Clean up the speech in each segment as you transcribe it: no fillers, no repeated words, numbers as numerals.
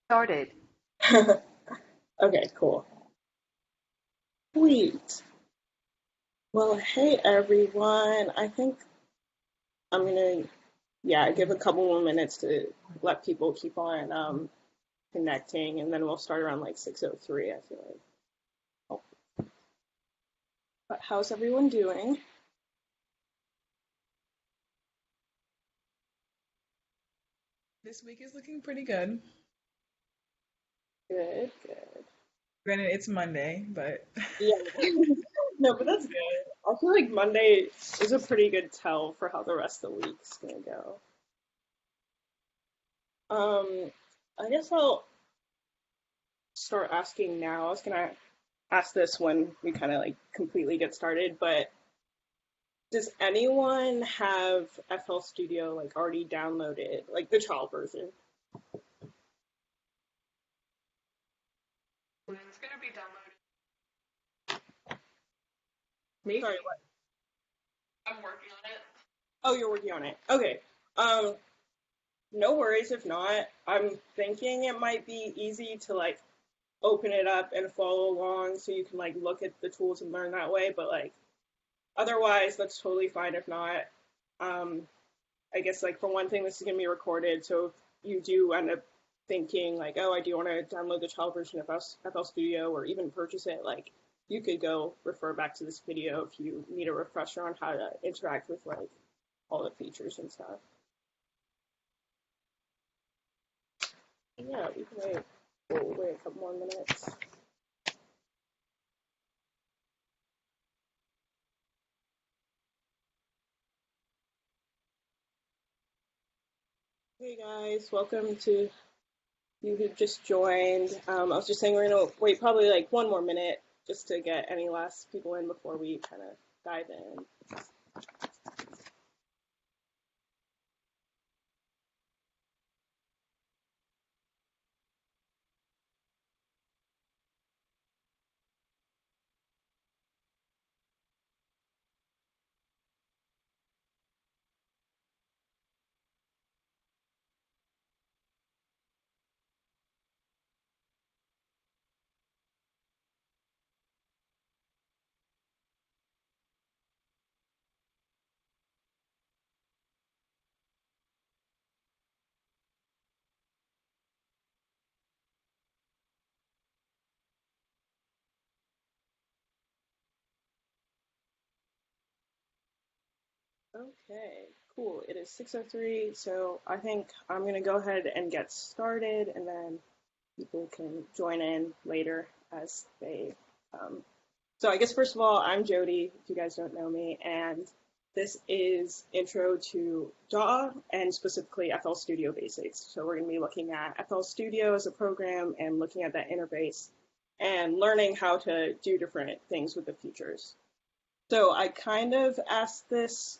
Started. Okay, cool. Sweet. Well, hey everyone. I think I'm gonna, yeah, give a couple more minutes to let people keep on connecting, and then we'll start around like 6:03, I feel like. Oh, but how's everyone doing? This week is looking pretty good. Good, good. Granted, it's Monday, but Yeah. No, but that's good. I feel like Monday is a pretty good tell for how the rest of the week's gonna go. I guess I'll start asking now. I was gonna ask this when we kind of like completely get started, but does anyone have FL Studio like already downloaded, like the trial version? It's gonna be downloaded. Me? Sorry, what? I'm working on it. Oh, you're working on it. Okay. Um, no worries if not. I'm thinking it might be easy to like open it up and follow along so you can like look at the tools and learn that way, but like otherwise that's totally fine if not. Um, I guess like for one thing, this is gonna be recorded, so if you do end up thinking like, oh, I do want to download the child version of FL Studio or even purchase it, like you could go refer back to this video if you need a refresher on how to interact with like all the features and stuff. Yeah, we can wait. We'll wait a couple more minutes. Hey guys, welcome to you who just joined. I was just saying we're gonna wait probably like one more minute just to get any last people in before we kind of dive in. Okay, cool. It is 6:03, so I think I'm gonna go ahead and get started, and then people can join in later as they. Um... So I guess first of all, I'm Jodi, if you guys don't know me, and this is Intro to DAW and specifically FL Studio Basics. So we're gonna be looking at FL Studio as a program and looking at that interface and learning how to do different things with the features. So I kind of asked this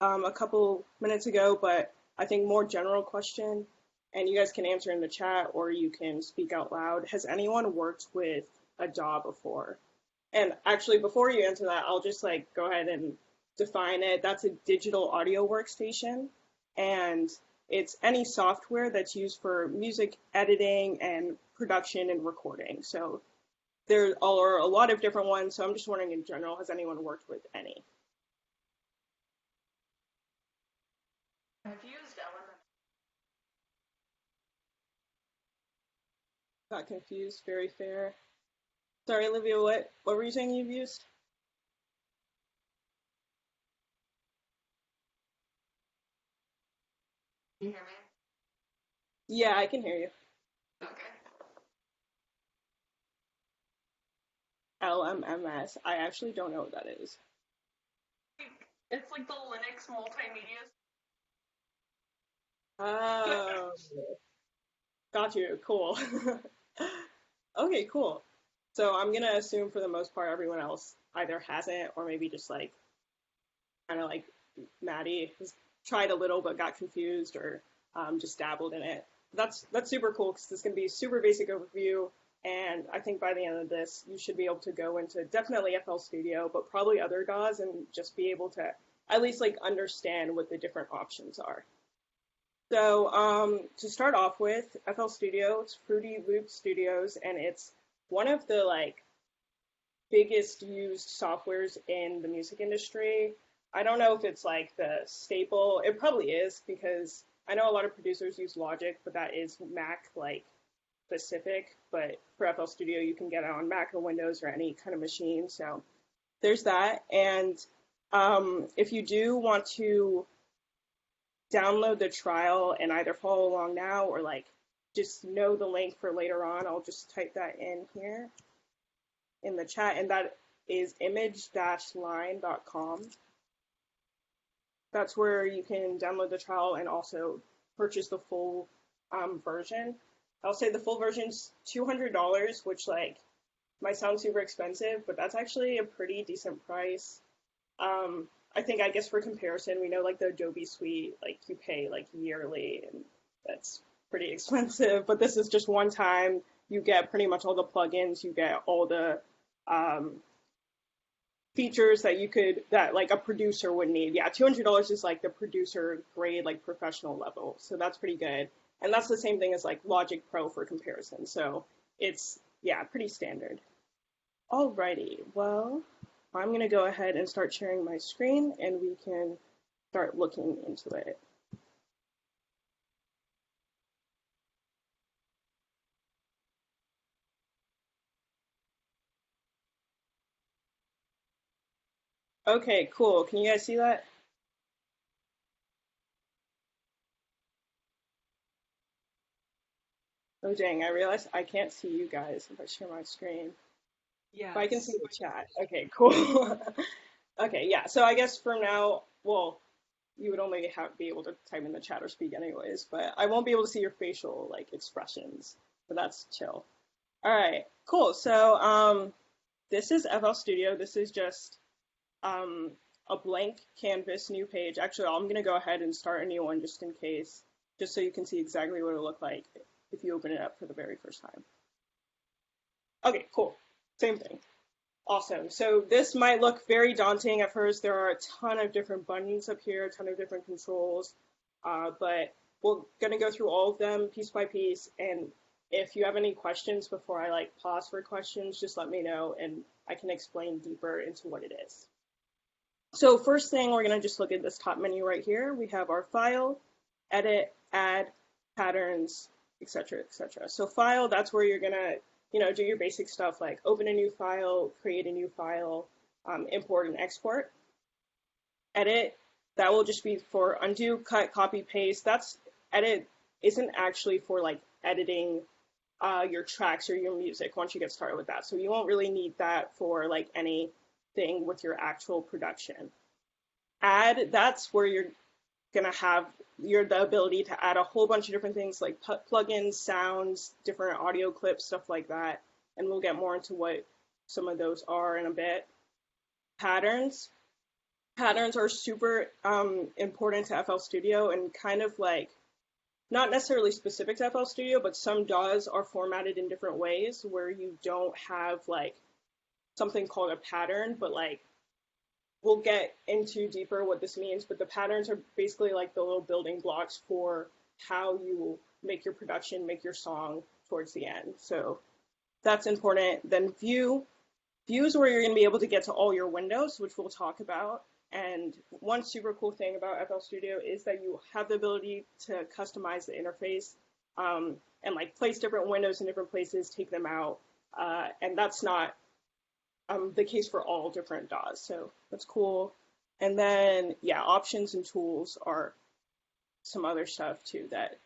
a couple minutes ago, but I think more general question, and you guys can answer in the chat or you can speak out loud. Has anyone worked with a DAW before? And actually, before you answer that, I'll just like go ahead and define it. That's a digital audio workstation, and it's any software that's used for music editing and production and recording. So there are a lot of different ones. So I'm just wondering in general, has anyone worked with any? I've used Element. Got confused. Very fair. Sorry, Olivia. What were you saying you've used? Can you hear me? Yeah, I can hear you. Okay. LMMS. I actually don't know what that is. It's like the Linux multimedia. Oh, got you. Cool. Okay, cool. So I'm gonna assume for the most part everyone else either hasn't or maybe just like kind of like Maddie has tried a little but got confused or just dabbled in it. That's super cool because this is gonna be a super basic overview, and I think by the end of this you should be able to go into definitely FL Studio, but probably other DAWs and just be able to at least like understand what the different options are. So to start off with, FL Studio, it's Fruity Loop Studios, and it's one of the like biggest used softwares in the music industry. I don't know if it's like the staple. It probably is because I know a lot of producers use Logic, but that is Mac like specific. But for FL Studio, you can get it on Mac or Windows or any kind of machine. So there's that. And if you do want to download the trial and either follow along now or like just know the link for later on, I'll just type that in here in the chat, and that is image-line.com. That's where you can download the trial and also purchase the full version. I'll say the full version's $200, which like might sound super expensive, but that's actually a pretty decent price. I guess for comparison, we know like the Adobe Suite, like you pay like yearly, and that's pretty expensive. But this is just one time. You get pretty much all the plugins. You get all the features that like a producer would need. Yeah, $200 is like the producer grade, like professional level. So that's pretty good. And that's the same thing as like Logic Pro for comparison. So it's, yeah, pretty standard. Alrighty, well, I'm going to go ahead and start sharing my screen and we can start looking into it. Okay, cool. Can you guys see that? Oh dang, I realized I can't see you guys if I share my screen. But I can see Yes. the chat. Okay, cool. Okay, yeah. So I guess from now, well, you would only be able to type in the chat or speak anyways, but I won't be able to see your facial like expressions. But that's chill. All right, cool. So this is FL Studio. This is just a blank canvas, new page. Actually, I'm gonna go ahead and start a new one just in case, just so you can see exactly what it'll look like if you open it up for the very first time. Okay, cool. Same thing. Awesome. So this might look very daunting at first. There are a ton of different buttons up here, a ton of different controls, but we're gonna go through all of them piece by piece. And if you have any questions before I like pause for questions, just let me know and I can explain deeper into what it is. So first thing, we're gonna just look at this top menu right here. We have our file, edit, add, patterns, etc., etc. So file, that's where you're gonna do your basic stuff like open a new file, create a new file, import and export. Edit, that will just be for undo, cut, copy, paste. Edit isn't actually for like editing your tracks or your music once you get started with that. So you won't really need that for like anything with your actual production. Add, that's where you're gonna have the ability to add a whole bunch of different things like plugins, sounds, different audio clips, stuff like that. And we'll get more into what some of those are in a bit. Patterns. Patterns are super important to FL Studio and kind of like not necessarily specific to FL Studio, but some DAWs are formatted in different ways where you don't have like something called a pattern, but like we'll get into deeper what this means, but the patterns are basically like the little building blocks for how you make your production, make your song towards the end. So that's important. Then view. View is where you're going to be able to get to all your windows, which we'll talk about. And one super cool thing about FL Studio is that you have the ability to customize the interface and like place different windows in different places, take them out. And that's not the case for all different DAWs, so that's cool. And then, yeah, options and tools are some other stuff too that,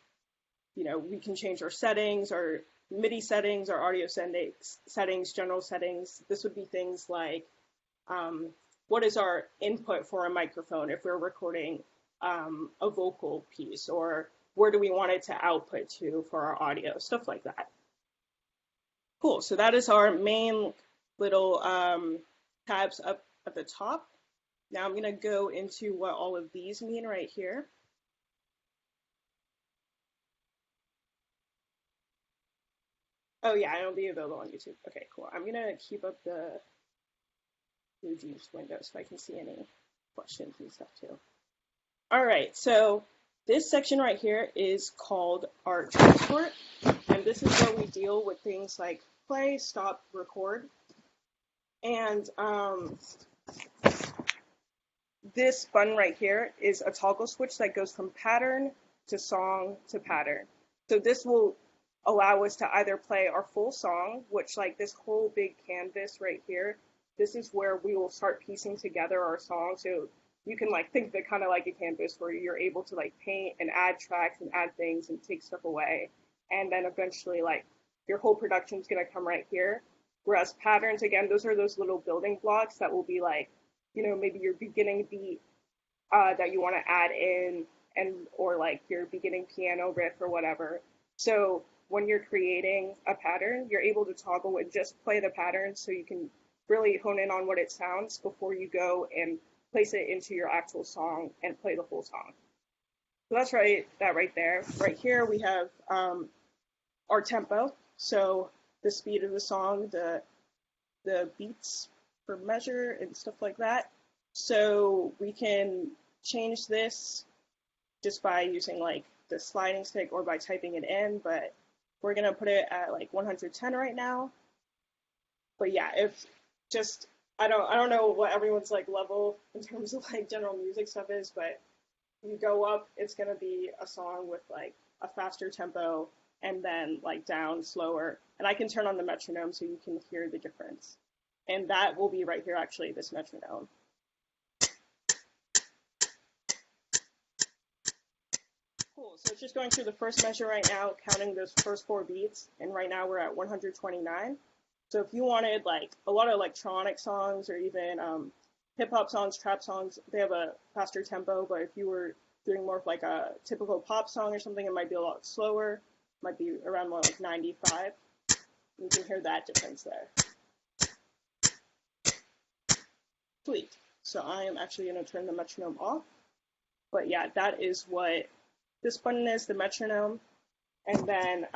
we can change our settings, our MIDI settings, our audio settings, general settings. This would be things like what is our input for a microphone if we're recording a vocal piece, or where do we want it to output to for our audio, stuff like that. Cool, so that is our main little tabs up at the top. Now I'm going to go into what all of these mean right here. Oh yeah, it'll be available on YouTube. Okay, cool. I'm going to keep up the Blue Jeans window so I can see any questions and stuff too. All right, so This section right here is called our transport, and this is where we deal with things like play, stop, record. And this button right here is a toggle switch that goes from pattern to song to pattern. So this will allow us to either play our full song, which like this whole big canvas right here, this is where we will start piecing together our song. So you can like think of it kind of like a canvas where you're able to like paint and add tracks and add things and take stuff away. And then eventually like your whole production is going to come right here. Whereas patterns, again, those are those little building blocks that will be like, you know, maybe your beginning beat that you want to add in, and or like your beginning piano riff or whatever. So when you're creating a pattern, you're able to toggle and just play the pattern so you can really hone in on what it sounds before you go and place it into your actual song and play the whole song. So that's that right there. Right here we have our tempo. So the speed of the song, the beats per measure and stuff like that. So we can change this just by using like the sliding stick or by typing it in, but we're gonna put it at like 110 right now. But yeah, if just I don't know what everyone's like level in terms of like general music stuff is, but you go up, it's gonna be a song with like a faster tempo and then like down slower. And I can turn on the metronome so you can hear the difference. And that will be right here actually, this metronome. Cool, so it's just going through the first measure right now, counting those first 4 beats, and right now we're at 129. So if you wanted like a lot of electronic songs or even hip-hop songs, trap songs, they have a faster tempo, but if you were doing more of like a typical pop song or something, it might be a lot slower, might be around more like 95. You can hear that difference there. Sweet. So I am actually going to turn the metronome off. But yeah, that is what this button is, the metronome. And then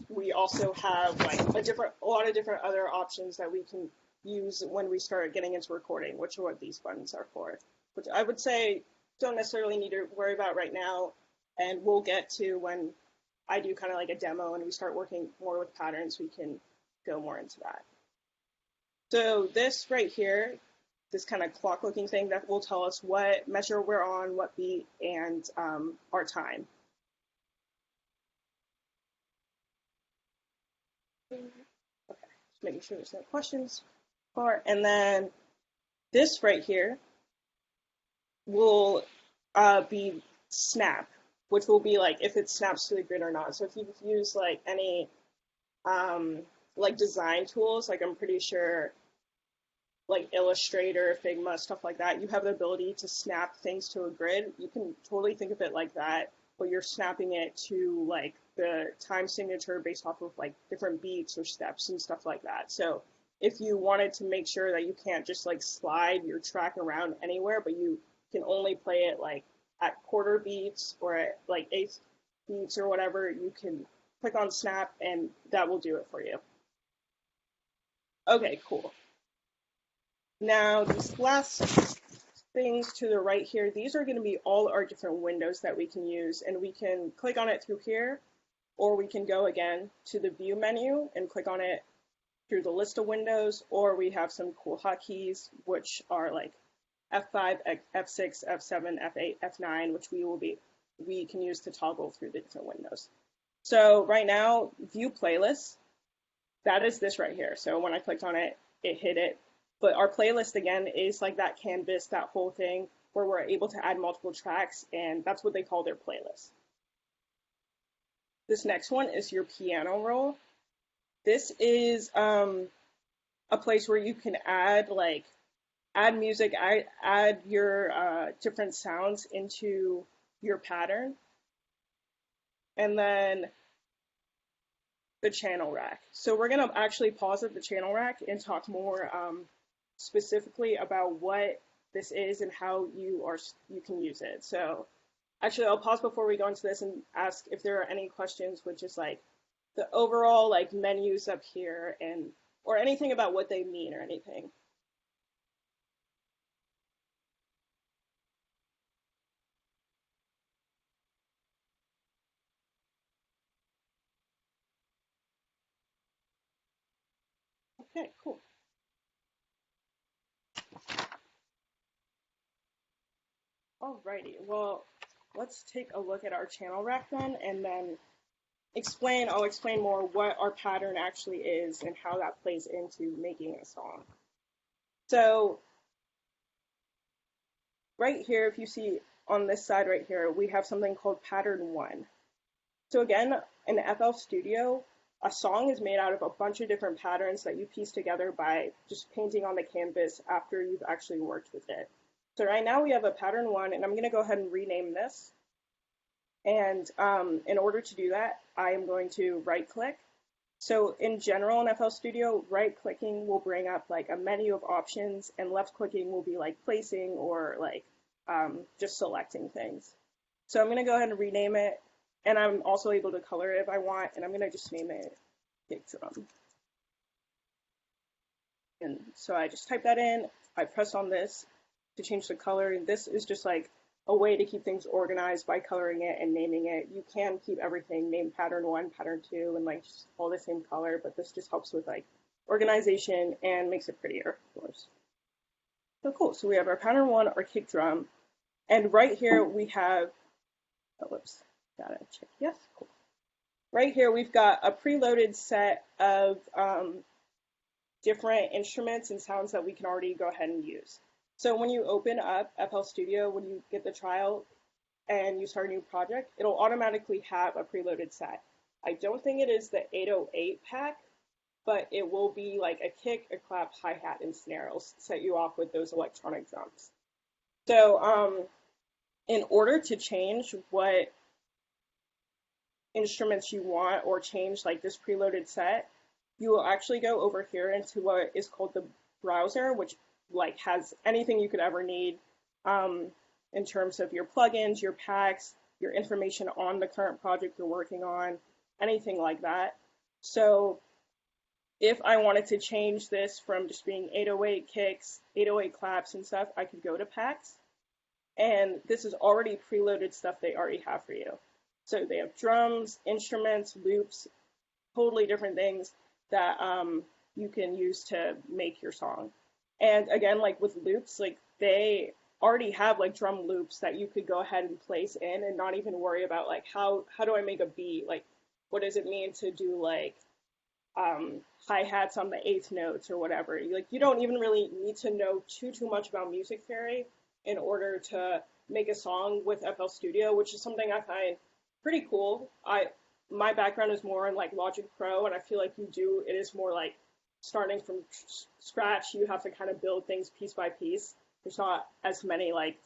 we also have like a lot of different other options that we can use when we start getting into recording, which are what these buttons are for. Which I would say don't necessarily need to worry about right now. And we'll get to when I do kind of like a demo and we start working more with patterns, we can go more into that. So this right here, this kind of clock looking thing, that will tell us what measure we're on, what beat, and our time. Okay, just making sure there's no questions. And then this right here will be snap, which will be like if it snaps to the grid or not. So if you use like any like design tools, like I'm pretty sure like Illustrator, Figma, stuff like that, you have the ability to snap things to a grid. You can totally think of it like that, but you're snapping it to like the time signature based off of like different beats or steps and stuff like that. So if you wanted to make sure that you can't just like slide your track around anywhere, but you can only play it like at quarter beats or at like eighth beats or whatever, you can click on snap and that will do it for you. Okay, cool. Now, these last things to the right here, these are going to be all our different windows that we can use, and we can click on it through here, or we can go again to the view menu and click on it through the list of windows, or we have some cool hotkeys, which are like F5, F6, F7, F8, F9, which we can use to toggle through the different windows. So right now, view playlist, that is this right here. So when I clicked on it, it hit it. But our playlist, again, is like that canvas, that whole thing, where we're able to add multiple tracks, and that's what they call their playlist. This next one is your piano roll. This is a place where you can add music, add your different sounds into your pattern. And then the channel rack. So we're going to actually pause at the channel rack and talk more specifically about what this is and how you can use it. So actually I'll pause before we go into this and ask if there are any questions with just like the overall like menus up here and or anything about what they mean or anything. Okay, cool. Alrighty, well, let's take a look at our channel rack then, and then I'll explain more what our pattern actually is and how that plays into making a song. So right here, if you see on this side right here, we have something called pattern 1. So again, in FL Studio, a song is made out of a bunch of different patterns that you piece together by just painting on the canvas after you've actually worked with it. So right now we have a pattern 1, and I'm going to go ahead and rename this. And in order to do that, I am going to right-click. So in general in FL Studio, right-clicking will bring up like a menu of options, and left-clicking will be like placing or like just selecting things. So I'm going to go ahead and rename it, and I'm also able to color it if I want, and I'm going to just name it kick drum. And so I just type that in, I press on this to change the color, and this is just like a way to keep things organized by coloring it and naming it. You can keep everything named pattern 1, pattern 2, and like just all the same color, but this just helps with like organization and makes it prettier, of course. So cool, so we have our pattern 1, our kick drum, and right here we have, oh, whoops, gotta check, yes, cool. Right here we've got a preloaded set of different instruments and sounds that we can already go ahead and use. So when you open up FL Studio, when you get the trial and you start a new project, it'll automatically have a preloaded set. I don't think it is the 808 pack, but it will be like a kick, a clap, hi-hat, and snare. It'll set you off with those electronic drums. So in order to change what instruments you want or change like this preloaded set, you will actually go over here into what is called the browser, which like has anything you could ever need in terms of your plugins, your packs, your information on the current project you're working on, anything like that. So if I wanted to change this from just being 808 kicks, 808 claps and stuff, I could go to packs. And this is already preloaded stuff they already have for you. So they have drums, instruments, loops, totally different things that you can use to make your song. And again, like with loops, like they already have like drum loops that you could go ahead and place in and not even worry about like how do I make a beat? Like what does it mean to do like hi-hats on the 8th notes or whatever? Like you don't even really need to know too much about music theory in order to make a song with FL Studio, which is something I find pretty cool. My background is more in like Logic Pro, and I feel like it is more like starting from scratch. You have to kind of build things piece by piece. There's not as many like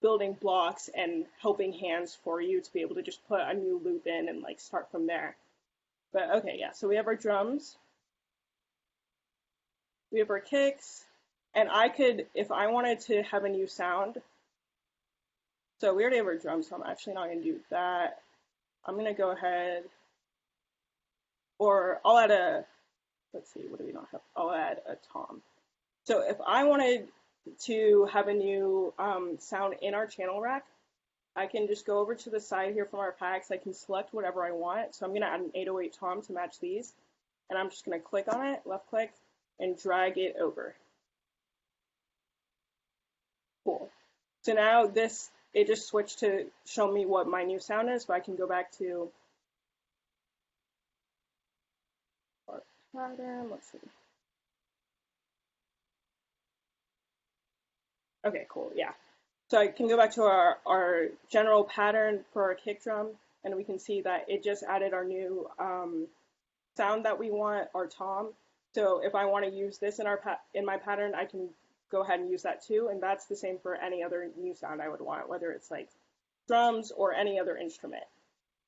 building blocks and helping hands for you to be able to just put a new loop in and like start from there. But okay, yeah, so we have our drums, we have our kicks, and I could, if I wanted to have a new sound, so we already have our drums, so I'm actually not going to do that. I'm going to go ahead, or I'll add let's see, what do we not have? I'll add a tom. So if I wanted to have a new sound in our channel rack, I can just go over to the side here from our packs. I can select whatever I want. So I'm going to add an 808 tom to match these. And I'm just going to click on it, left click, and drag it over. Cool. So now it just switched to show me what my new sound is, but I can go back to our pattern. Let's see. Okay, cool, yeah. So I can go back to our general pattern for our kick drum, and we can see that it just added our new sound that we want, our tom. So if I want to use this in my pattern, I can go ahead and use that too, and that's the same for any other new sound I would want, whether it's like drums or any other instrument.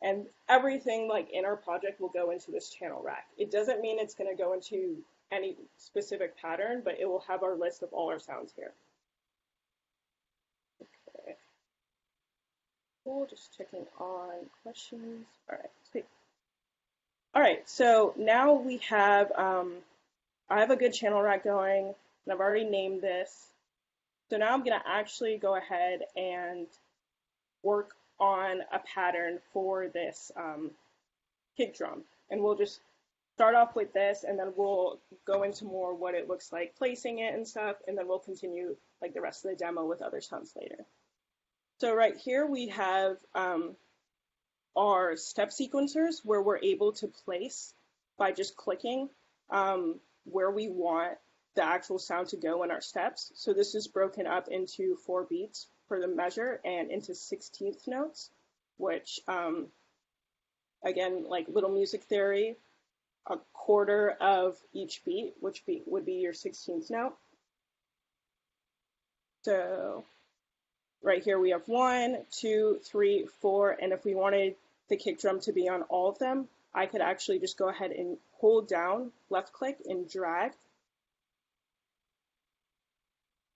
And everything like in our project will go into this channel rack. It doesn't mean it's going to go into any specific pattern, but it will have our list of all our sounds here. Okay. Cool, just checking on questions. All right, sweet. All right, so now we have, I have a good channel rack going, and I've already named this. So now I'm going to actually go ahead and work on a pattern for this kick drum. And we'll just start off with this, and then we'll go into more what it looks like placing it and stuff, and then we'll continue like the rest of the demo with other sounds later. So right here we have our step sequencers where we're able to place by just clicking where we want the actual sound to go in our steps. So this is broken up into 4 beats for the measure and into 16th notes, which again, like little music theory, a quarter of each beat, which beat would be your 16th note. So right here we have 1, 2, 3, 4, and if we wanted the kick drum to be on all of them, I could actually just go ahead and hold down, left click, and drag.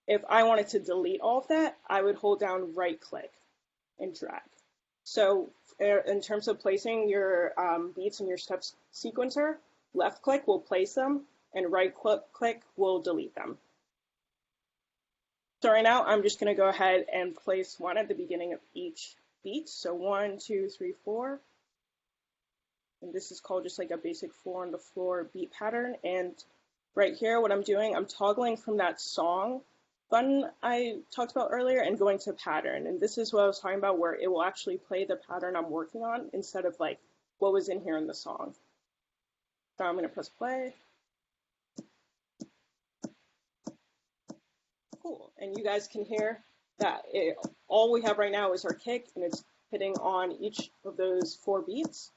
If I wanted to delete all of that, I would hold down right click and drag. So in terms of placing your beats in your steps sequencer, left click will place them and right click will delete them. So right now I'm just going to go ahead and place one at the beginning of each beat. So 1, 2, 3, 4. And this is called just like a basic 4 on the floor beat pattern. And right here what I'm doing, I'm toggling from that song button I talked about earlier and going to pattern. And this is what I was talking about, where it will actually play the pattern I'm working on instead of like what was in here in the song. So I'm going to press play. Cool. And you guys can hear that all we have right now is our kick, and it's hitting on each of those 4 beats.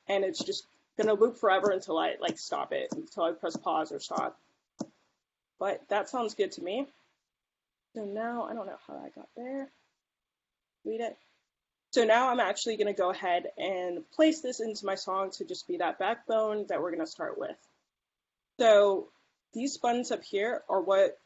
And it's just going to loop forever until I like stop it, until I press pause or stop. But that sounds good to me. So now, I don't know how I got there. Read it. So now I'm actually going to go ahead and place this into my song to just be that backbone that we're going to start with. So these buttons up here are what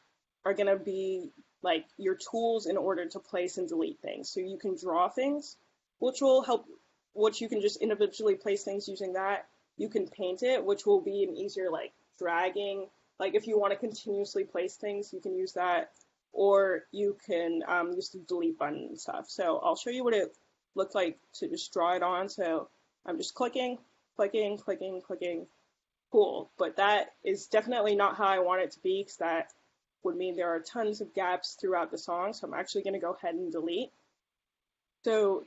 are going to be like your tools in order to place and delete things. So you can draw things, which will help, which you can just individually place things using that. You can paint it, which will be an easier like dragging. Like if you want to continuously place things, you can use that, or you can use the delete button and stuff. So I'll show you what it looked like to just draw it on. So I'm just clicking, clicking, clicking, clicking. Cool, but that is definitely not how I want it to be, because that would mean there are tons of gaps throughout the song. So I'm actually going to go ahead and delete. So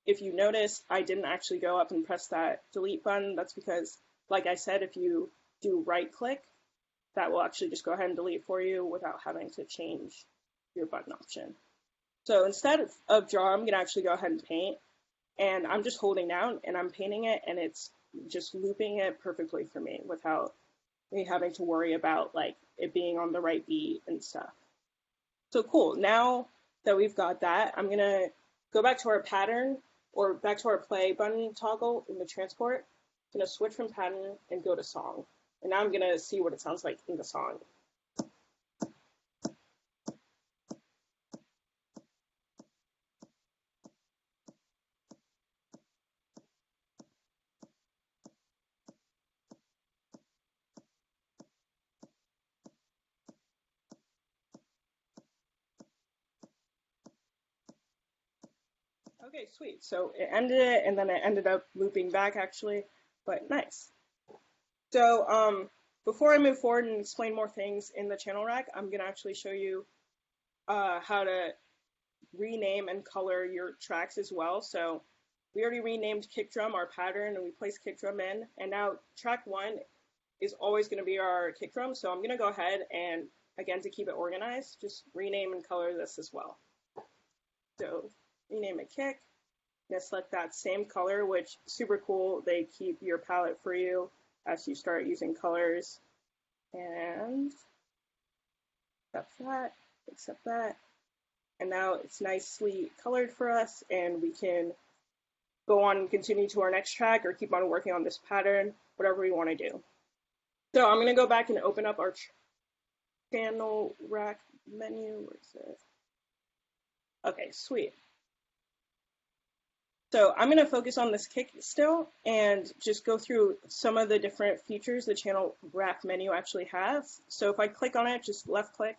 if you notice, I didn't actually go up and press that delete button. That's because, like I said, if you do right click, that will actually just go ahead and delete for you without having to change your button option. So instead of draw, I'm going to actually go ahead and paint. And I'm just holding down and I'm painting it, and it's just looping it perfectly for me without me having to worry about like it being on the right beat and stuff. So cool. Now that we've got that, I'm going to go back to our pattern, or back to our play button toggle in the transport. I'm going to switch from pattern and go to song. And now I'm going to see what it sounds like in the song. Okay, sweet. So it ended it, and then it ended up looping back actually, but nice. So before I move forward and explain more things in the channel rack, I'm going to actually show you how to rename and color your tracks as well. So we already renamed kick drum our pattern, and we placed kick drum in, and now track 1 is always going to be our kick drum. So I'm going to go ahead and, again, to keep it organized, just rename and color this as well. So rename it kick. I'm going to select that same color, which is super cool. They keep your palette for you as you start using colors. And accept that. And now it's nicely colored for us, and we can go on and continue to our next track or keep on working on this pattern, whatever we want to do. So I'm going to go back and open up our channel rack menu. Where is it? Okay, sweet. So I'm going to focus on this kick still and just go through some of the different features the channel rack menu actually has. So if I click on it, just left click,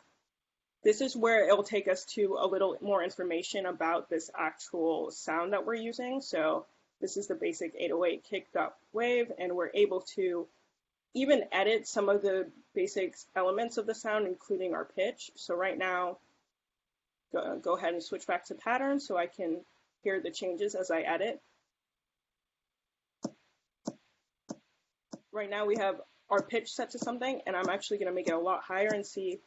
this is where it will take us to a little more information about this actual sound that we're using. So This is the basic 808 kicked up wave, and we're able to even edit some of the basic elements of the sound, including our pitch. So right now, go ahead and switch back to pattern so I can hear the changes as I edit. Right now we have our pitch set to something, and I'm actually going to make it a lot higher and see.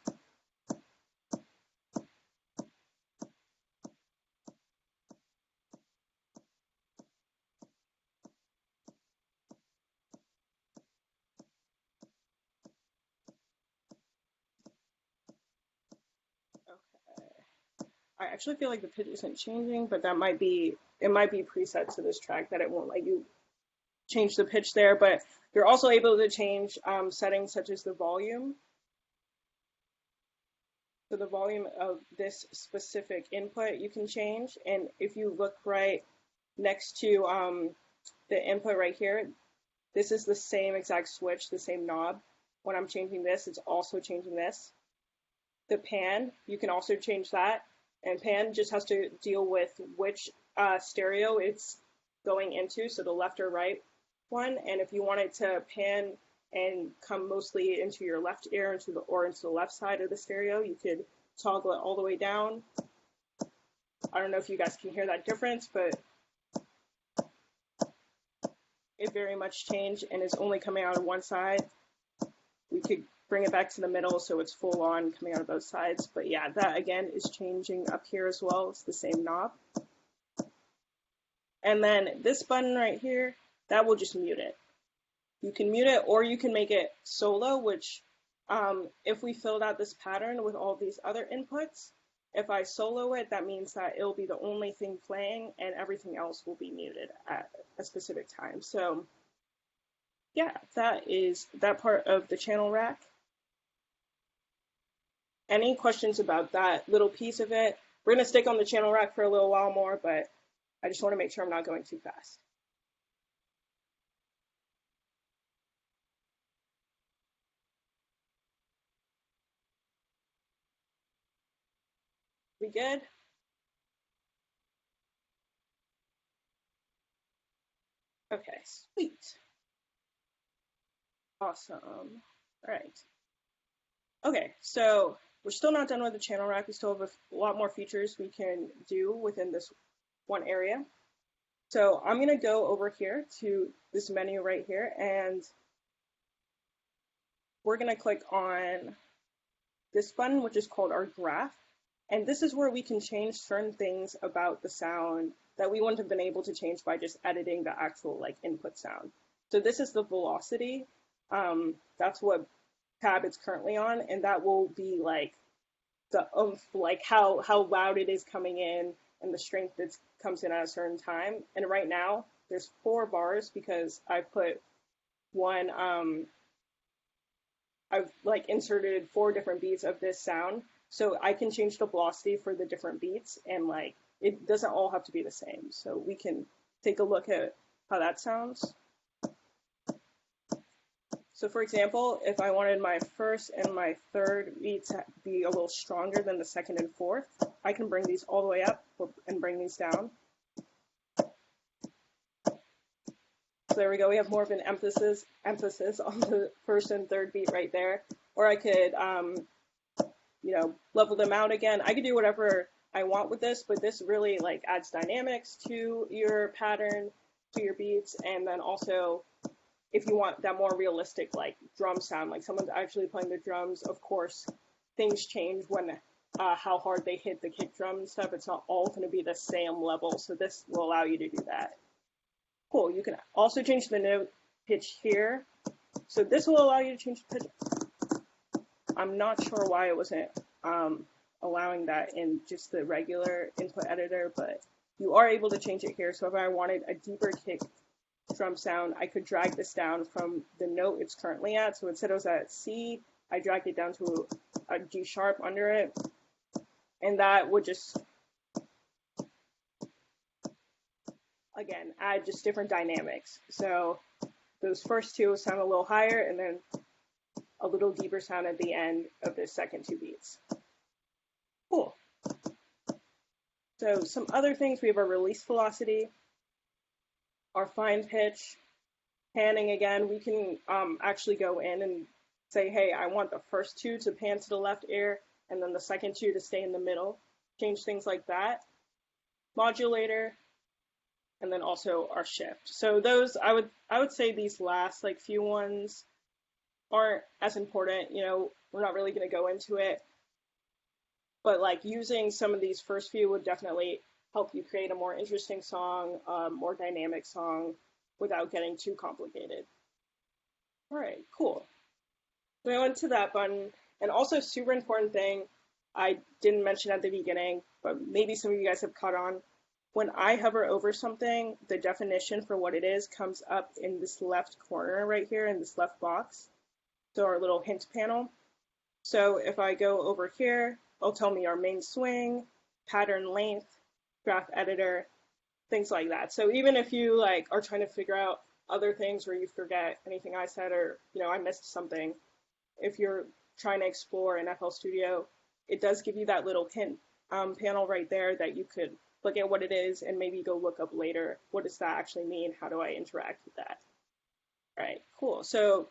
I actually feel like the pitch isn't changing, but it might be preset to this track that it won't let you change the pitch there. But you're also able to change settings such as the volume. So the volume of this specific input you can change. And if you look right next to the input right here, this is the same exact switch, the same knob. When I'm changing this, it's also changing this. The pan, you can also change that. And pan just has to deal with which stereo it's going into, so the left or right one. And if you want it to pan and come mostly into your left ear into the left side of the stereo, you could toggle it all the way down. I don't know if you guys can hear that difference, but it very much changed and is only coming out of one side. We could bring it back to the middle so it's full on coming out of both sides. But yeah, that again is changing up here as well. It's the same knob. And then this button right here, that will just mute it. You can mute it or you can make it solo, which if we filled out this pattern with all these other inputs, if I solo it, that means that it'll be the only thing playing and everything else will be muted at a specific time. So yeah, that is that part of the channel rack. Any questions about that little piece of it? We're going to stick on the channel rack for a little while more, but I just want to make sure I'm not going too fast. We good? Okay, sweet. Awesome. All right. Okay, so we're still not done with the channel rack. We still have a lot more features we can do within this one area. So I'm going to go over here to this menu right here, and we're going to click on this button, which is called our graph. And this is where we can change certain things about the sound that we wouldn't have been able to change by just editing the actual like input sound. So this is the velocity. That's what tab it's currently on, and that will be like the like how loud it is coming in and the strength that comes in at a certain time. And right now there's 4 bars because I put one I've like inserted 4 different beats of this sound, so I can change the velocity for the different beats, and like it doesn't all have to be the same. So we can take a look at how that sounds. So for example, if I wanted my first and my third beat to be a little stronger than the second and fourth, I can bring these all the way up and bring these down. So there we go. We have more of an emphasis on the first and third beat right there. Or I could, you know, level them out again. I could do whatever I want with this, but this really like adds dynamics to your pattern, to your beats, and then also if you want that more realistic like drum sound, like someone's actually playing the drums, of course, things change when how hard they hit the kick drum and stuff. It's not all going to be the same level, so this will allow you to do that. Cool. You can also change the note pitch here. So this will allow you to change the pitch. I'm not sure why it wasn't allowing that in just the regular input editor, but you are able to change it here. So if I wanted a deeper kick drum sound, I could drag this down from the note it's currently at. So instead it was at C, I dragged it down to a G sharp under it, and that would just, again, add just different dynamics. So those first 2 sound a little higher, and then a little deeper sound at the end of the second 2 beats. Cool. So some other things, we have our release velocity. our fine pitch, panning again, we can actually go in and say, hey, I want the first two to pan to the left ear and then the second two to stay in the middle. Change things like that. Modulator, and then also our shift. So those, I would say these last like few ones aren't as important. We're not really going to go into it, but like using some of these first few would definitely help you create a more interesting song, more dynamic song without getting too complicated. All right, cool. So I went to that button, and also super important thing I didn't mention at the beginning, but maybe some of you guys have caught on. When I hover over something, the definition for what it is comes up in this left corner right here in this left box. So our little hint panel. So if I go over here, it'll tell me our main swing, pattern length, graph editor, things like that. So even if you like are trying to figure out other things where you forget anything I said or I missed something, if you're trying to explore in FL Studio, it does give you that little hint panel right there that you could look at what it is and maybe go look up later, what does that actually mean? How do I interact with that? All right, cool. So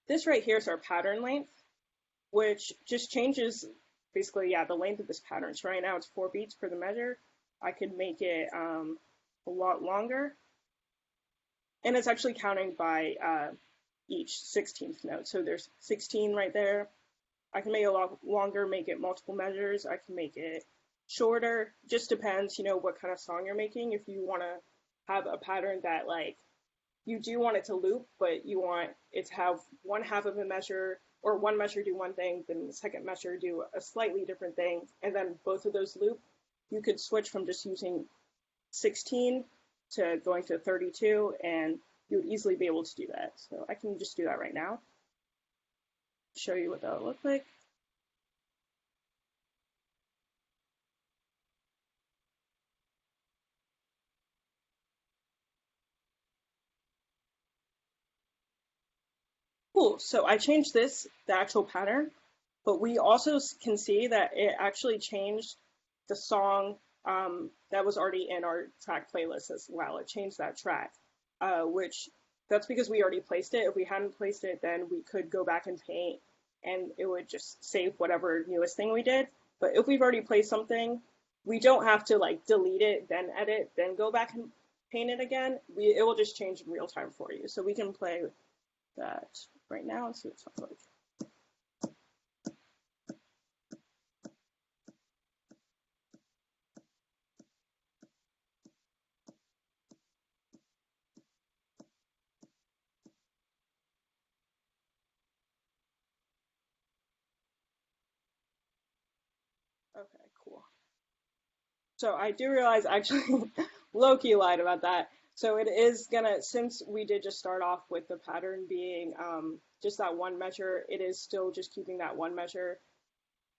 this right here is our pattern length, which just changes basically, the length of this pattern. So right now it's 4 beats per the measure. I could make it a lot longer. And it's actually counting by each 16th note. So there's 16 right there. I can make it a lot longer, make it multiple measures. I can make it shorter. Just depends, what kind of song you're making. If you want to have a pattern that like you do want it to loop, but you want it to have one half of a measure or one measure do one thing, then the second measure do a slightly different thing, and then both of those loop, you could switch from just using 16 to going to 32, and you would easily be able to do that. So I can just do that right now. Show you what that would look like. Cool, so I changed the actual pattern, but we also can see that it actually changed the song that was already in our track playlist as well. It changed that track, which that's because we already placed it. If we hadn't placed it, then we could go back and paint and it would just save whatever newest thing we did. But if we've already placed something, we don't have to like delete it, then edit, then go back and paint it again. It will just change in real time for you. So we can play that right now and see what it sounds like. Okay, cool. So I do realize actually Loki lied about that. So it is gonna, since we did just start off with the pattern being just that one measure, it is still just keeping that one measure.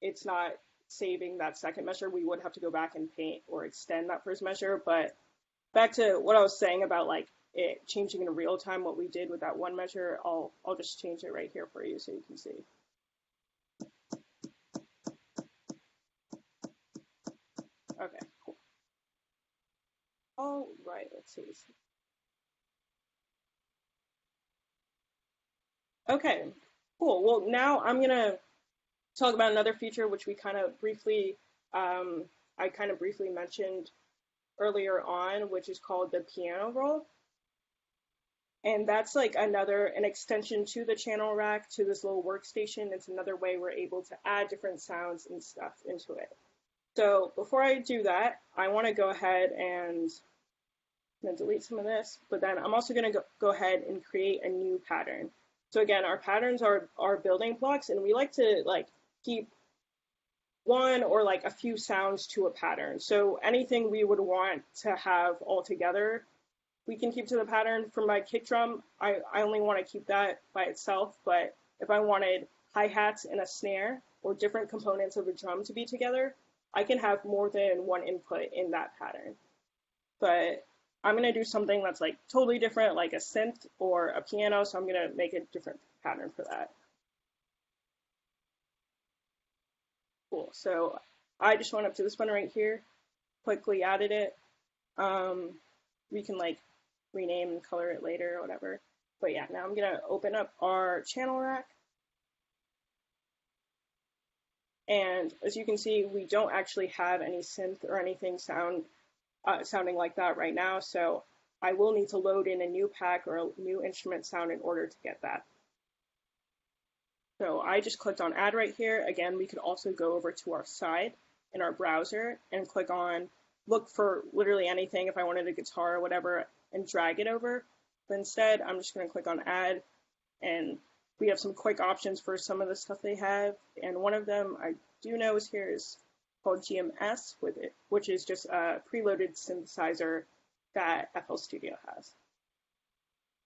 It's not saving that second measure. We would have to go back and paint or extend that first measure. But back to what I was saying about like it changing in real time what we did with that one measure, I'll just change it right here for you so you can see. Okay, cool. All right, let's see. Okay, cool. Well, now I'm gonna talk about another feature which we kind of briefly, I kind of briefly mentioned earlier on, which is called the piano roll. And that's like an extension to the channel rack, to this little workstation. It's another way we're able to add different sounds and stuff into it. So before I do that, I want to go ahead and I'm going to delete some of this, but then I'm also going to go ahead and create a new pattern. So again, our patterns are building blocks, and we like to like keep one or like a few sounds to a pattern. So anything we would want to have all together, we can keep to the pattern. For my kick drum, I only want to keep that by itself, but if I wanted hi-hats and a snare or different components of a drum to be together, I can have more than one input in that pattern. But I'm going to do something that's like totally different, like a synth or a piano, so I'm going to make a different pattern for that. Cool, so I just went up to this one right here, quickly added it. We can like rename and color it later or whatever. But yeah, now I'm gonna open up our channel rack. And as you can see, we don't actually have any synth or anything sounding like that right now, so I will need to load in a new pack or a new instrument sound in order to get that. So I just clicked on add right here. Again, we could also go over to our side in our browser and click on, look for literally anything if I wanted a guitar or whatever, and drag it over. But instead, I'm just going to click on add, and we have some quick options for some of the stuff they have, and one of them I do know is here is called GMS with it, which is just a preloaded synthesizer that FL Studio has.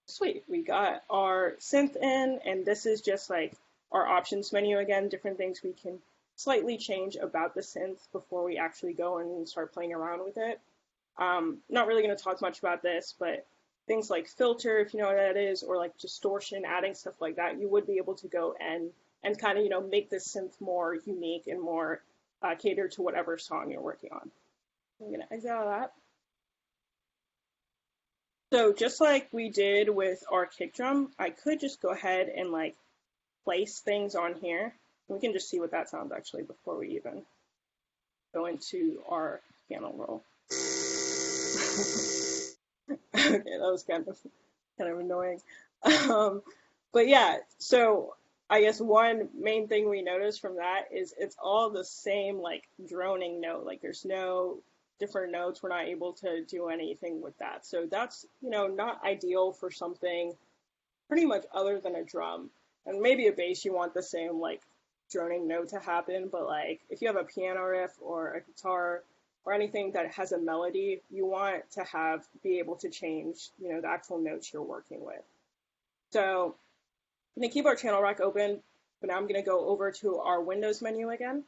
Sweet, we got our synth in, and this is just like our options menu again, different things we can slightly change about the synth before we actually go and start playing around with it. Not really going to talk much about this, but things like filter, if you know what that is, or like distortion, adding stuff like that, you would be able to go and kind of, make this synth more unique and more catered to whatever song you're working on. I'm going to exit out of that. So just like we did with our kick drum, I could just go ahead and like place things on here. We can just see what that sounds actually before we even go into our piano roll. Okay, that was kind of annoying. But yeah, so I guess one main thing we noticed from that is it's all the same like droning note. Like there's no different notes. We're not able to do anything with that. So that's, not ideal for something pretty much other than a drum. And maybe a bass you want the same like droning note to happen, but like if you have a piano riff or a guitar or anything that has a melody, you want to be able to change, the actual notes you're working with. So I'm going to keep our channel rack open, but now I'm going to go over to our Windows menu again,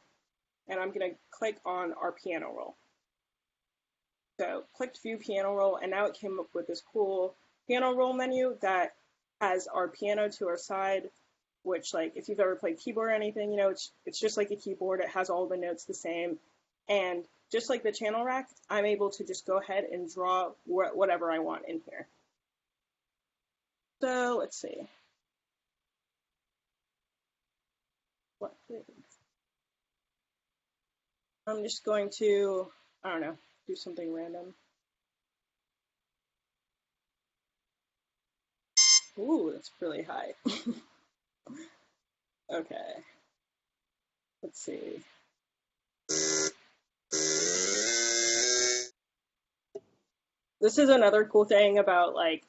and I'm going to click on our piano roll. So clicked view piano roll, and now it came up with this cool piano roll menu that has our piano to our side, which like if you've ever played keyboard or anything, it's just like a keyboard. It has all the notes the same. And just like the channel rack, I'm able to just go ahead and draw whatever I want in here. So let's see. I'm just going to, I don't know, do something random. Ooh, that's really high. Okay. Let's see. This is another cool thing about like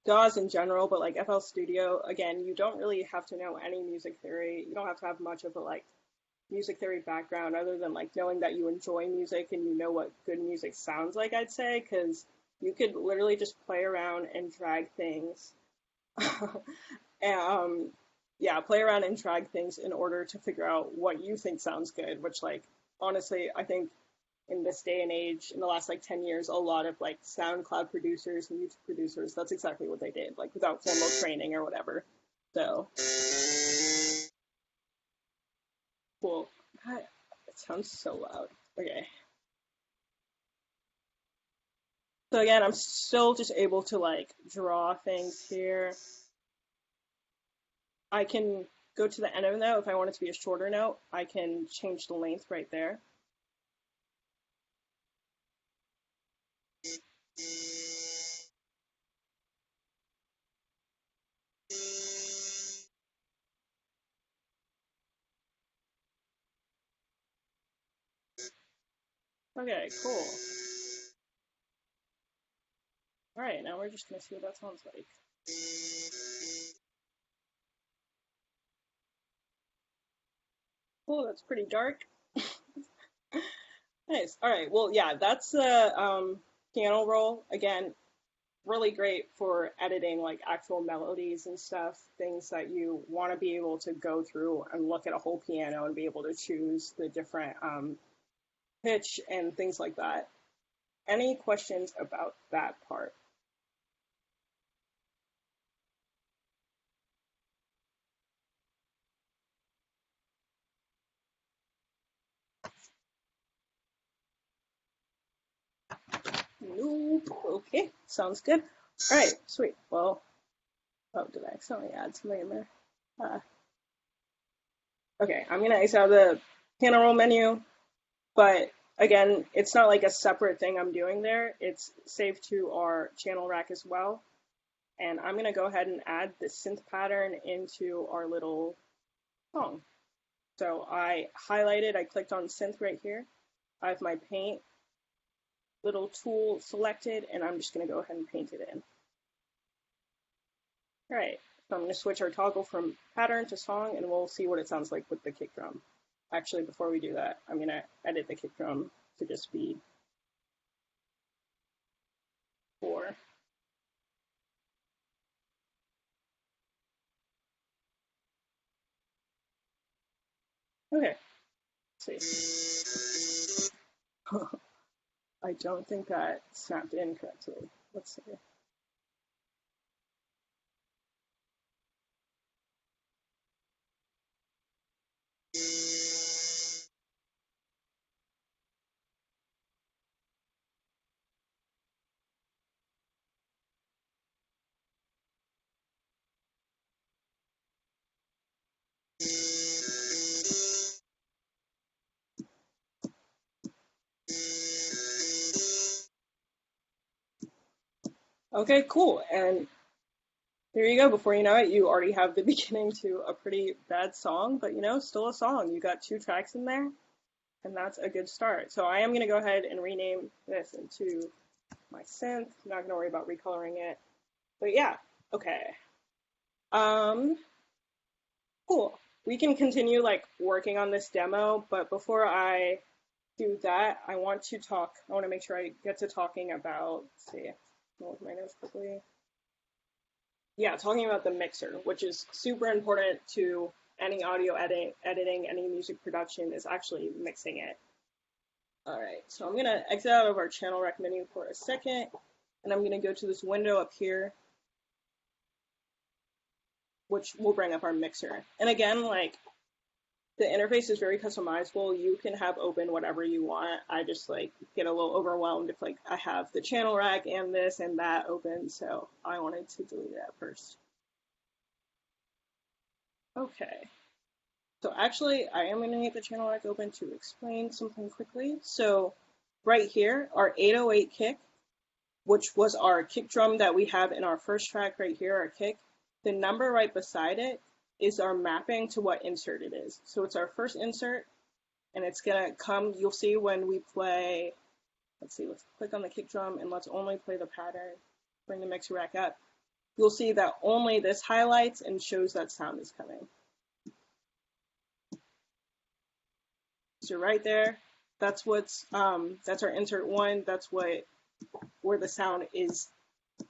DAWs in general, but like FL Studio, again, you don't really have to know any music theory. You don't have to have much of a like music theory background other than like knowing that you enjoy music and you know what good music sounds like, I'd say, because you could literally just play around and drag things. And, yeah, play around and drag things in order to figure out what you think sounds good, which like honestly, I think in this day and age, in the last like 10 years, a lot of like SoundCloud producers and YouTube producers, that's exactly what they did, like without formal training or whatever. So cool. God, it sounds so loud. Okay. So again, I'm still just able to like draw things here. I can go to the end of the note. If I want it to be a shorter note, I can change the length right there. Okay, cool. All right, now we're just gonna see what that sounds like. Cool, that's pretty dark. Nice. All right, well, yeah, that's the piano roll. Again, really great for editing like actual melodies and stuff, things that you want to be able to go through and look at a whole piano and be able to choose the different pitch and things like that. Any questions about that part? Nope. Okay, sounds good. Alright, sweet. Well, oh, did I accidentally add something in there? Okay, I'm gonna exit out the panel roll menu, but again, it's not like a separate thing I'm doing there. It's saved to our channel rack as well. And I'm gonna go ahead and add the synth pattern into our little song. So I highlighted, I clicked on synth right here. I have my paint little tool selected, and I'm just gonna go ahead and paint it in. All right, so I'm gonna switch our toggle from pattern to song, and we'll see what it sounds like with the kick drum. Actually, before we do that, I'm gonna edit the kick drum to just be 4. Okay, let's see. I don't think that snapped in correctly. Let's see. Okay, cool. And there you go. Before you know it, you already have the beginning to a pretty bad song, but you know, still a song. You got 2 tracks in there, and that's a good start. So I am going to go ahead and rename this into my synth. I'm not going to worry about recoloring it. But yeah, okay. Cool. We can continue like working on this demo, but before I do that, I want to make sure I get to talking about, let's see, I'll look at my notes quickly. Yeah, talking about the mixer, which is super important to any audio editing, any music production, is actually mixing it. All right, so I'm gonna exit out of our channel rec menu for a second, and I'm gonna go to this window up here, which will bring up our mixer. And again, like, the interface is very customizable. You can have open whatever you want. I just like get a little overwhelmed if like I have the channel rack and this and that open, so I wanted to delete that first. Okay. So actually, I am going to get the channel rack open to explain something quickly. So right here, our 808 kick, which was our kick drum that we have in our first track right here, our kick, the number right beside it is our mapping to what insert it is. So it's our first insert, and it's going to come, you'll see when we play, let's click on the kick drum, and let's only play the pattern, bring the mixer rack up. You'll see that only this highlights and shows that sound is coming. So right there, that's that's our insert 1. That's where the sound is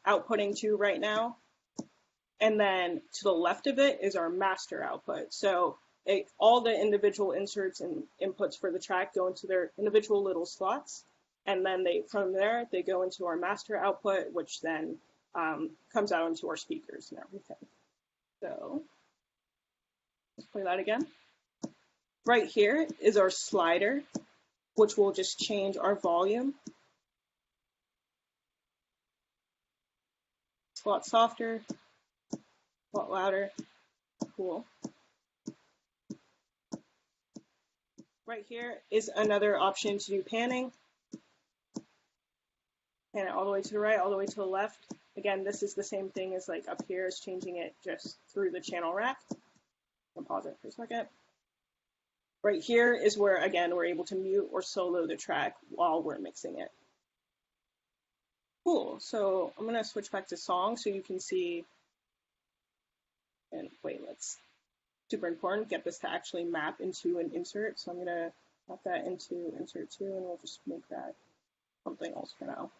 outputting to right now. And then to the left of it is our master output. So all the individual inserts and inputs for the track go into their individual little slots. And then from there, they go into our master output, which then comes out into our speakers and everything. So let's play that again. Right here is our slider, which will just change our volume. It's a lot softer, a lot louder. Cool. Right here is another option to do panning. Pan it all the way to the right, all the way to the left. Again, this is the same thing as like up here, is changing it just through the channel rack. I'll pause it for a second. Right here is where, again, we're able to mute or solo the track while we're mixing it. Cool, so I'm gonna switch back to song so you can see, and wait, super important, get this to actually map into an insert. So I'm gonna map that into insert 2, and we'll just make that something else for now.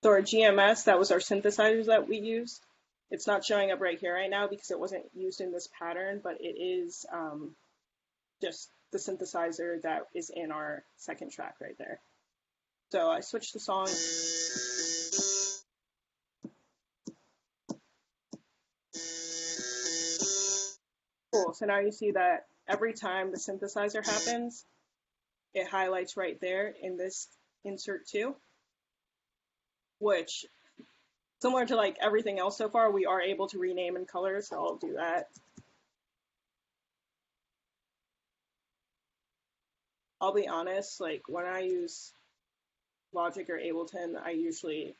So our GMS, that was our synthesizers that we used. It's not showing up right here right now because it wasn't used in this pattern, but it is just the synthesizer that is in our second track right there. So I switched the song. Cool, so now you see that every time the synthesizer happens, it highlights right there in this insert 2, which Similar to like everything else so far, we are able to rename and color, so I'll do that. I'll be honest, like when I use Logic or Ableton, I usually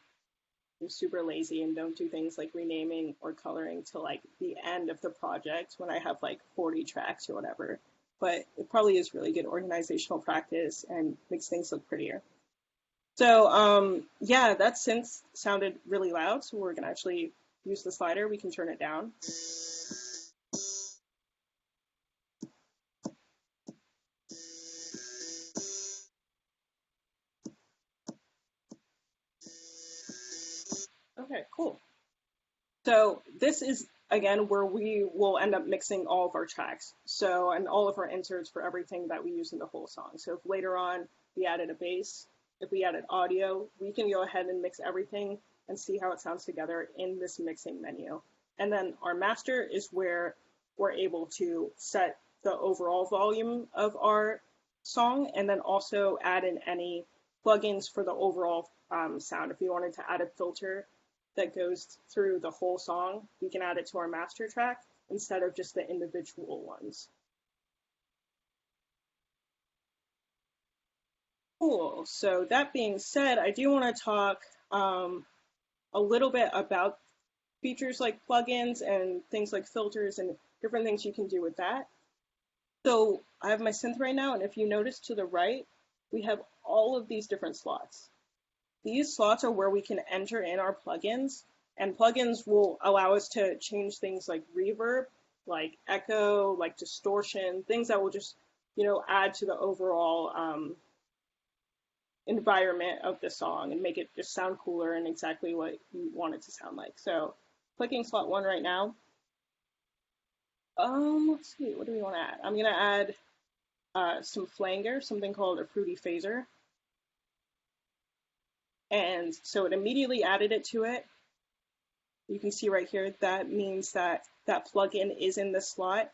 am super lazy and don't do things like renaming or coloring till like the end of the project when I have like 40 tracks or whatever. But it probably is really good organizational practice and makes things look prettier. So yeah, that synth sounded really loud, so we're gonna actually use the slider. We can turn it down. Okay, cool. So this is again where we will end up mixing all of our tracks. So and all of our inserts for everything that we use in the whole song. So if later on we added a bass, if we added audio, we can go ahead and mix everything and see how it sounds together in this mixing menu. And then our master is where we're able to set the overall volume of our song and then also add in any plugins for the overall sound. If you wanted to add a filter that goes through the whole song, we can add it to our master track instead of just the individual ones. Cool. So that being said, I do want to talk a little bit about features like plugins and things like filters and different things you can do with that. So I have my synth right now, and if you notice to the right, we have all of these different slots. These slots are where we can enter in our plugins, and plugins will allow us to change things like reverb, like echo, like distortion, things that will just, add to the overall environment of the song and make it just sound cooler and exactly what you want it to sound like. So clicking slot 1 right now. Let's see, what do we want to add? I'm going to add some flanger, something called a fruity phaser. And so it immediately added it to it. You can see right here, that means that that plugin is in the slot.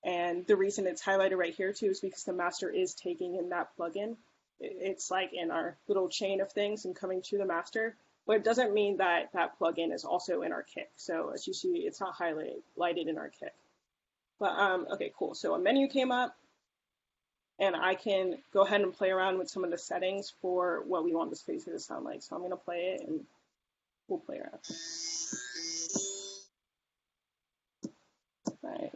And the reason it's highlighted right here too is because the master is taking in that plugin. It's like in our little chain of things and coming to the master, but it doesn't mean that that plugin is also in our kick. So as you see, it's not highlighted in our kick. But okay, cool. So a menu came up, and I can go ahead and play around with some of the settings for what we want this phaser to sound like. So I'm going to play it, and we'll play around. Nice.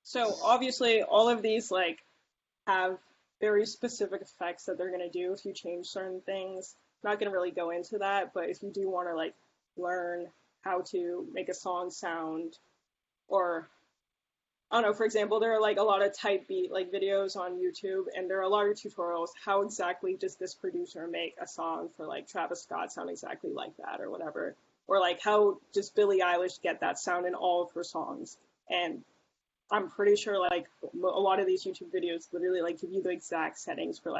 So obviously, all of these have very specific effects that they're going to do if you change certain things. I'm not going to really go into that, but if you do want to learn how to make a song sound, or I don't know, for example, there are a lot of type beat videos on YouTube, and there are a lot of tutorials. How exactly does this producer make a song for Travis Scott sound exactly like that, or whatever? Or how does Billie Eilish get that sound in all of her songs? And I'm pretty sure a lot of these YouTube videos literally give you the exact settings for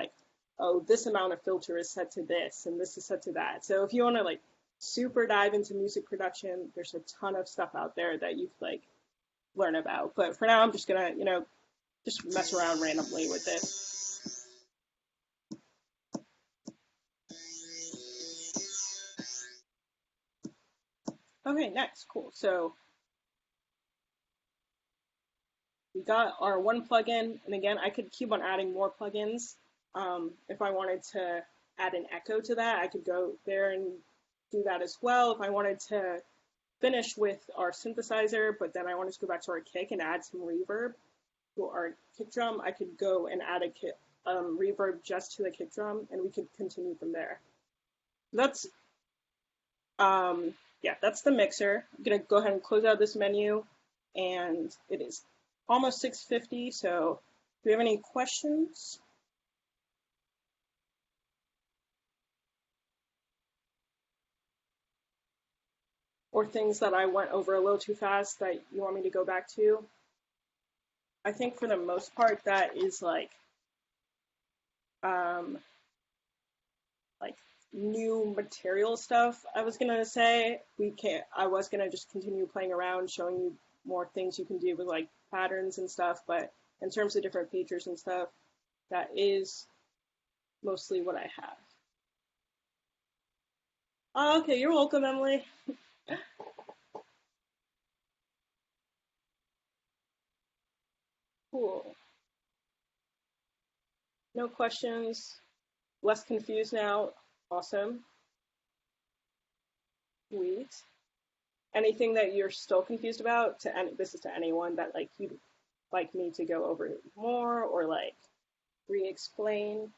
oh, this amount of filter is set to this and this is set to that. So if you want to super dive into music production, there's a ton of stuff out there that you could learn about. But for now, I'm just gonna just mess around randomly with this. Okay, next, cool. So we got our one plugin, and again, I could keep on adding more plugins. If I wanted to add an echo to that, I could go there and do that as well. If I wanted to finish with our synthesizer, but then I wanted to go back to our kick and add some reverb to our kick drum, I could go and add a reverb just to the kick drum, and we could continue from there. That's that's the mixer. I'm gonna go ahead and close out this menu, and it is almost 6:50. So, do we have any questions? Or things that I went over a little too fast that you want me to go back to? I think for the most part that is new material stuff. I was gonna say I was gonna just continue playing around, showing you more things you can do with patterns and stuff, but in terms of different features and stuff, that is mostly what I have. Oh, okay, you're welcome, Emily. Cool. No questions. Less confused now. Awesome. Sweet. Anything that you're still confused about to any, this is to anyone that like you'd like me to go over more or like re-explain.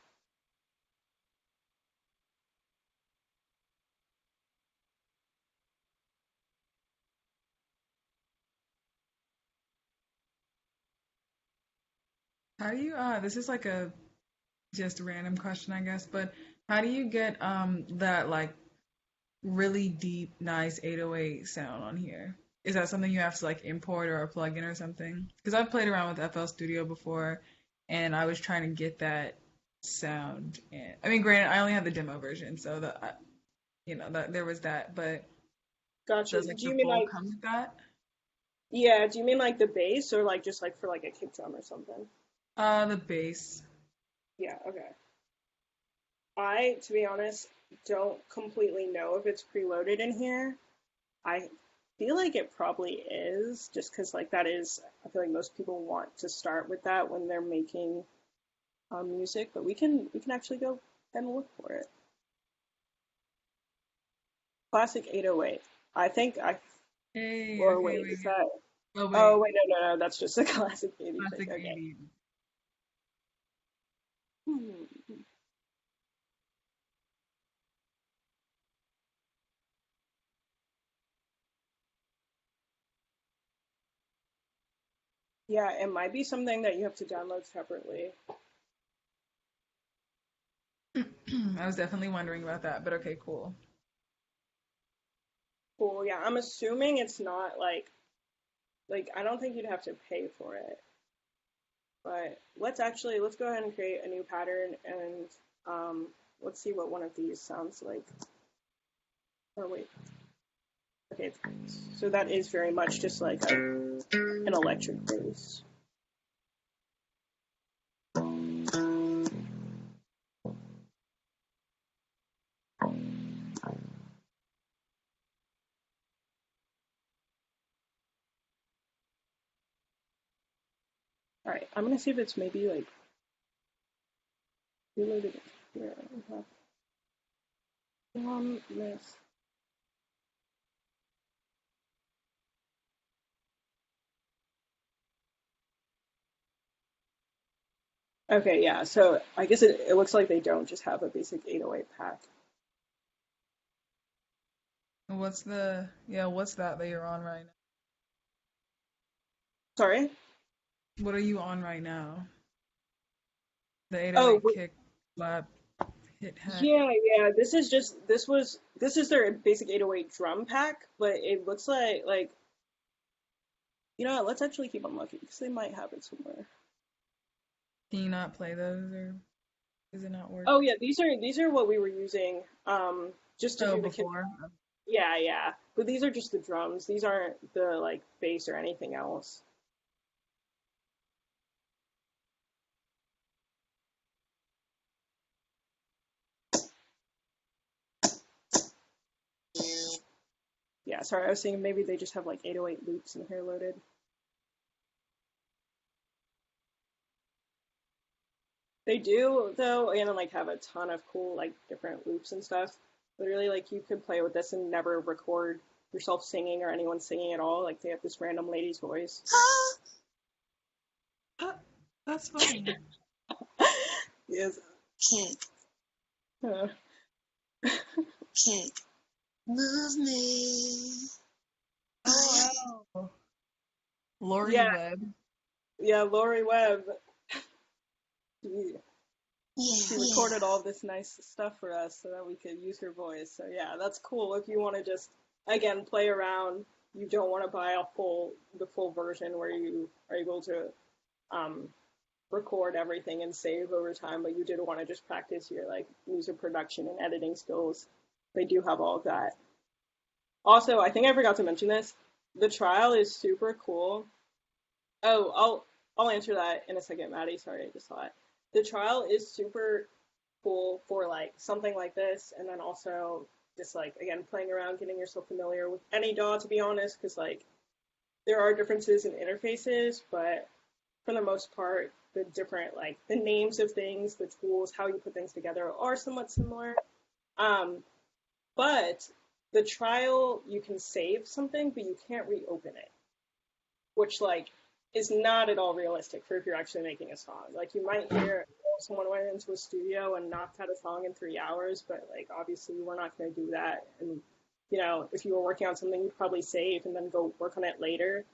How do you this is like a just a random question, I guess, but how do you get that like really deep, nice 808 sound on here? Is that something you have to like import or plug in or something? Because I've played around with FL Studio before, and I was trying to get that sound. And I mean, granted, I only have the demo version, so that there was that. But Gotcha. does like Do the you mean full like, come with that? yeah, do you mean like the bass or like just like for like a kick drum or something? The bass. Yeah, okay. I, to be honest, don't completely know if it's preloaded in here. I feel like it probably is, just because like that is, I feel like most people want to start with that when they're making music, but we can actually go and look for it. Classic 808. I think I, Hey, or okay, wait, wait, is wait. that? Oh Oh wait, wait, no, no, no, that's just a classic 80 pick. classic Okay. 80. Hmm. Yeah, it might be something that you have to download separately. I was definitely wondering about that, but okay, cool. Cool. Yeah, I'm assuming it's not like I don't think you'd have to pay for it. But let's go ahead and create a new pattern and um, let's see what one of these sounds like. Or wait, okay, so that is very much just like an electric bass. All right, I'm gonna see if it's maybe like reloaded here. This. Okay, yeah. So I guess it looks like they don't just have a basic 808 pack. What's that you're on right Sorry. now? What are you on right now? The Oh, 808 kick, slap, hit hat. yeah, yeah. This is their basic 808 drum pack, but it looks like you know what? Let's actually keep on looking because they might have it somewhere. Can you not play those or does it not work? Oh yeah, these are what we were using just to Oh, do the kit. before. Yeah, yeah. But these are just the drums. These aren't the like bass or anything else. Yeah, sorry, I was saying maybe they just have like 808 loops in here loaded. They do though, and like have a ton of cool like different loops and stuff. Literally, like you could play with this and never record yourself singing or anyone singing at all. Like they have this random lady's voice. That's funny. Yes. Uh, Move me. Oh, wow. Lori yeah, Webb. yeah, Lori Webb. She, she recorded all this nice stuff for us so that we could use her voice. So yeah, that's cool. If you want to just again play around, you don't want to buy the full version where you are able to um, record everything and save over time, but you did want to just practice your like music production and editing skills. They do have all of that. Also, I think I forgot to mention this. The trial is super cool. Oh, I'll answer that in a second, Maddie. Sorry, I just saw it. The trial is super cool for like something like this, and then also just like again playing around, getting yourself familiar with any DAW to be honest, because like there are differences in interfaces, but for the most part, the different like the names of things, the tools, how you put things together are somewhat similar. Um, but the trial you can save something, but you can't reopen it, which like is not at all realistic for if you're actually making a song. Like you might hear someone went into a studio and knocked out a song in 3 hours, but like obviously we're not going to do that. And you know, if you were working on something, you'd probably save and then go work on it later.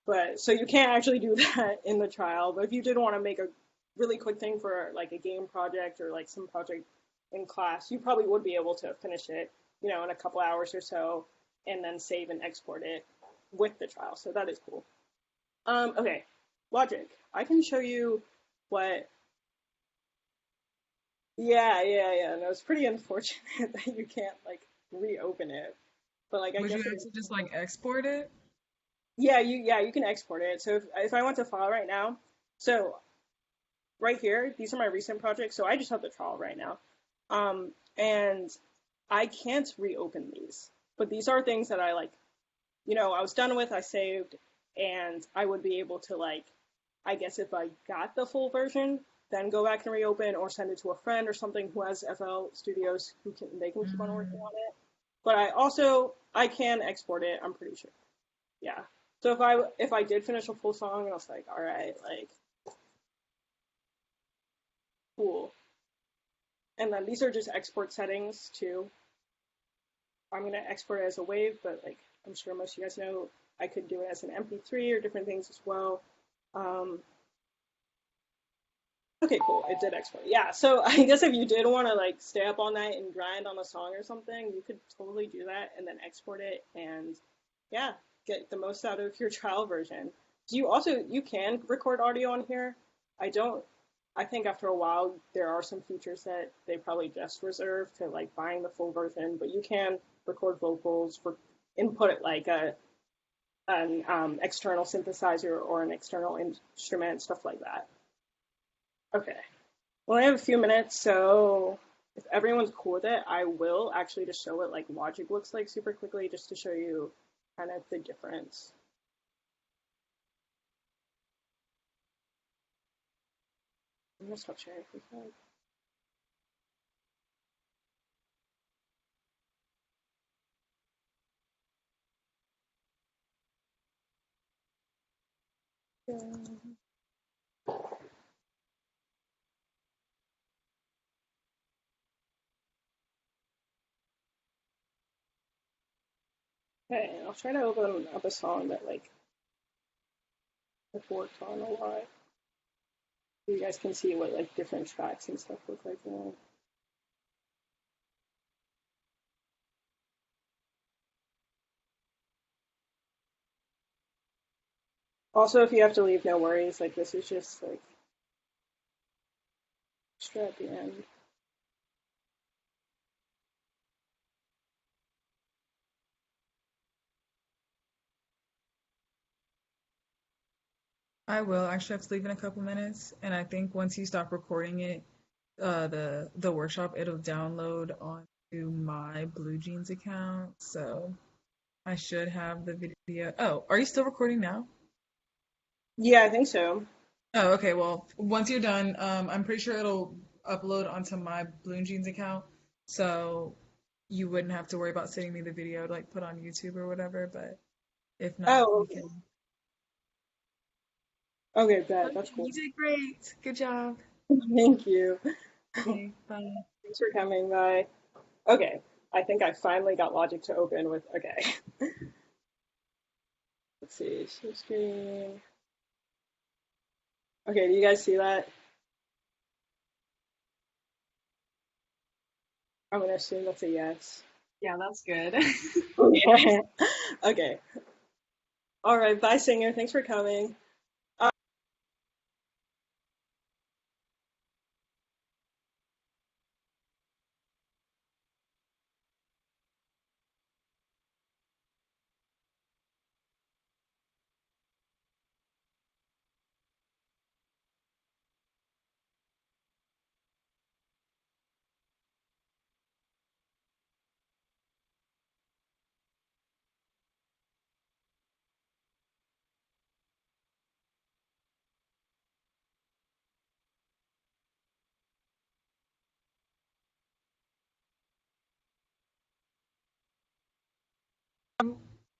But so you can't actually do that in the trial. But if you did want to make a really quick thing for like a game project or like some project in class, you probably would be able to finish it, you know, in a couple hours or so, and then save and export it with the trial. So that is cool. Okay, Logic. I can show you what. Yeah. No, it's pretty unfortunate that you can't like reopen it, but like I Would you guess it have is. to just like export it? Yeah, you can export it. So if I went to file right now, so right here, these are my recent projects. So I just have the trial right now, and I can't reopen these. But these are things that I like. You know, I was done with. I saved, and I would be able to like I guess if I got the full version, then go back and reopen or send it to a friend or something who has FL Studios who can they can keep on working Mm. on it. But I can export it, I'm pretty sure. Yeah. So if I did finish a full song, I was like, all right, like cool. And then these are just export settings too. I'm gonna export it as a wave, but like I'm sure most of you guys know, I could do it as an MP3 or different things as well. Um, Okay, cool. It did export. Yeah, so I guess if you did want to like stay up all night and grind on a song or something, you could totally do that and then export it and yeah, get the most out of your trial version. Do you also you can record audio on here? I don't I think after a while there are some features that they probably just reserve to like buying the full version, but you can record vocals for input it like a an external synthesizer or an external instrument, stuff like that. Okay. Well, I have a few minutes, so if everyone's cool with it, I will actually just show what like Logic looks like super quickly, just to show you kind of the difference. I'm gonna stop sharing for a sec. Okay, I'll try to open up a song that like I've worked on a lot, so you guys can see what like different tracks and stuff look like. You know. Also, if you have to leave, no worries. Like this is just like extra at the end. I will actually have to leave in a couple minutes, and I think once you stop recording it, the workshop it'll download onto my Blue Jeans account, so I should have the video. Oh, are you still recording now? Yeah, I think so. Oh, okay. Well, once you're done, I'm pretty sure it'll upload onto my Blue Jeans account, so you wouldn't have to worry about sending me the video to like put on YouTube or whatever. But if not, Oh, we okay. can. Okay, bet. Okay, That's cool. you did great. Good job. Thank you. Okay, bye. Thanks for coming. Bye. Okay, I think I finally got Logic to open with. Okay, let's see. Share screen. Okay, do you guys see that? I'm gonna assume that's a yes. Yeah, that's good. Okay. Okay. All right. Bye, singer. Thanks for coming.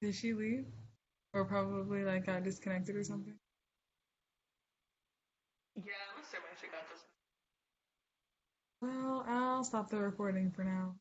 Did she leave? Or probably like got disconnected or something? Yeah, I'm assuming she got this. Well, I'll stop the recording for now.